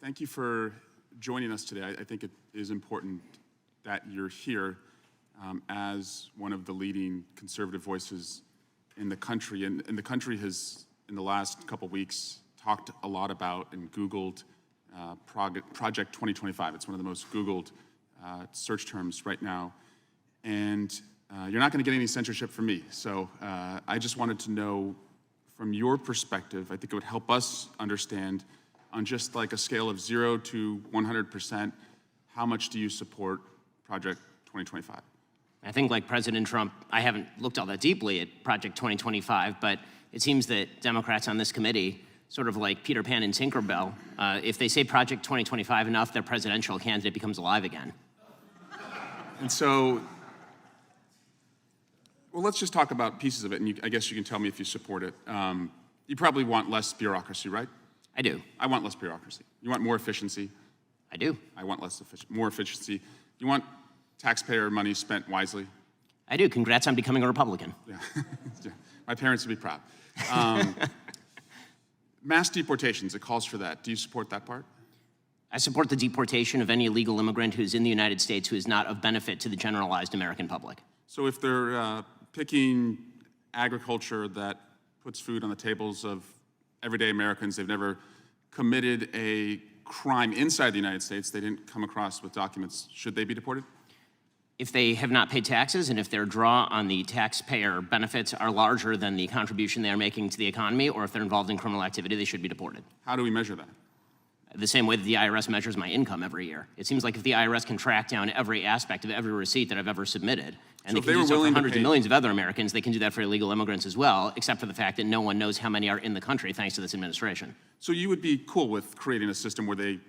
Thank you for joining us today. I think it is important that you're here as one of the leading conservative voices in the country. And the country has, in the last couple weeks, talked a lot about and Googled Project 2025. It's one of the most Googled search terms right now. And you're not going to get any censorship from me. So I just wanted to know, from your perspective, I think it would help us understand, on just like a scale of 0 to 100%, how much do you support Project 2025? I think, like President Trump, I haven't looked all that deeply at Project 2025, but it seems that Democrats on this committee, sort of like Peter Pan and Tinkerbell, if they say Project 2025 enough, their presidential candidate becomes alive again. And so, well, let's just talk about pieces of it, and I guess you can tell me if you support it. You probably want less bureaucracy, right? I do. I want less bureaucracy. You want more efficiency? I do. I want more efficiency. You want taxpayer money spent wisely? I do. Congrats on becoming a Republican. Yeah. Yeah. My parents would be proud. Mass deportations, it calls for that. Do you support that part? I support the deportation of any illegal immigrant who is in the United States who is not of benefit to the generalized American public. So if they're picking agriculture that puts food on the tables of everyday Americans, they've never committed a crime inside the United States, they didn't come across with documents, should they be deported? If they have not paid taxes and if their draw on the taxpayer benefits are larger than the contribution they are making to the economy, or if they're involved in criminal activity, they should be deported. How do we measure that? The same way that the IRS measures my income every year. It seems like if the IRS can track down every aspect of every receipt that I've ever submitted, and so they can do so for hundreds of millions of other Americans, they can do that for illegal immigrants as well, except for the fact that no one knows how many are in the country thanks to this administration. So you would be cool with creating a system where they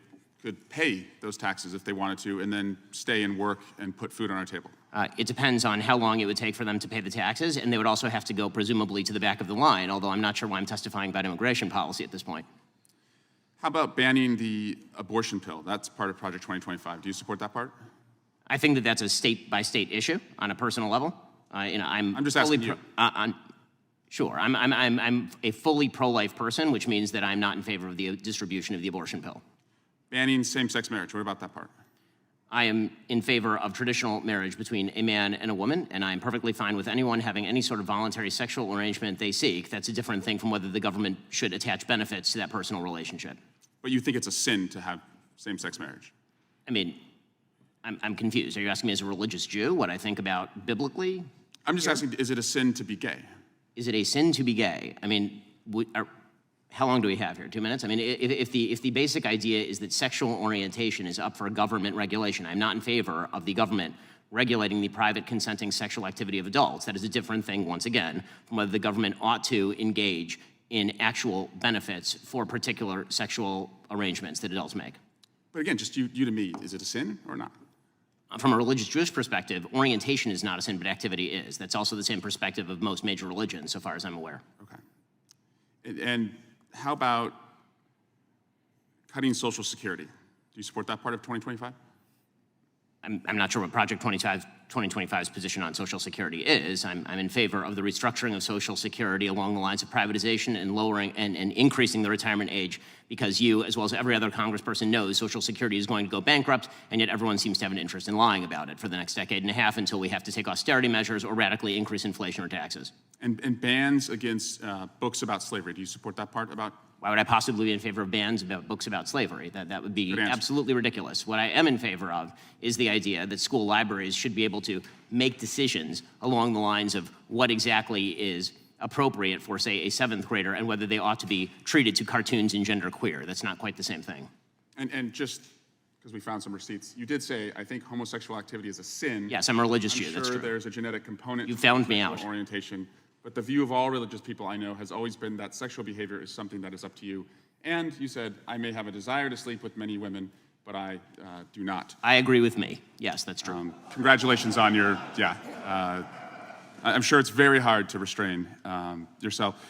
could pay those taxes if they wanted to and then stay and work and put food on our table? It depends on how long it would take for them to pay the taxes, and they would also have to go presumably to the back of the line, although I'm not sure why I'm testifying about immigration policy at this point. How about banning the abortion pill? That's part of Project 2025. Do you support that part? I think that that's a state-by-state issue on a personal level. I'm just asking you. Sure, I'm a fully pro-life person, which means that I'm not in favor of the distribution of the abortion pill. Banning same-sex marriage, what about that part? I am in favor of traditional marriage between a man and a woman, and I'm perfectly fine with anyone having any sort of voluntary sexual arrangement they seek. That's a different thing from whether the government should attach benefits to that personal relationship. But you think it's a sin to have same-sex marriage? I mean, I'm confused. Are you asking me as a religious Jew what I think about biblically? I'm just asking, is it a sin to be gay? Is it a sin to be gay? I mean, how long do we have here? 2 minutes? I mean, if the basic idea is that sexual orientation is up for government regulation, I'm not in favor of the government regulating the private consenting sexual activity of adults. That is a different thing, once again, from whether the government ought to engage in actual benefits for particular sexual arrangements that adults make. But again, just you to me, is it a sin or not? From a religious Jewish perspective, orientation is not a sin, but activity is. That's also the same perspective of most major religions, so far as I'm aware. Okay. And how about cutting Social Security? Do you support that part of 2025? I'm not sure what Project 2025's position on Social Security is. I'm in favor of the restructuring of Social Security along the lines of privatization and lowering and increasing the retirement age, because you, as well as every other congressperson, knows Social Security is going to go bankrupt, and yet everyone seems to have an interest in lying about it for the next decade and a half until we have to take austerity measures or radically increase inflation or taxes. And bans against books about slavery. Do you support that part about? Why would I possibly be in favor of bans about books about slavery? That would be absolutely ridiculous. What I am in favor of is the idea that school libraries should be able to make decisions along the lines of what exactly is appropriate for, say, a 7th grader and whether they ought to be treated to cartoons and genderqueer. That's not quite the same thing. And just because we found some receipts, you did say, I think homosexual activity is a sin. Yes, I'm a religious Jew, that's true. I'm sure there's a genetic component. You found me out. Orientation. But the view of all religious people I know has always been that sexual behavior is something that is up to you. And you said, I may have a desire to sleep with many women, but I do not. I agree with me. Yes, that's true. Congratulations on your, I'm sure it's very hard to restrain yourself.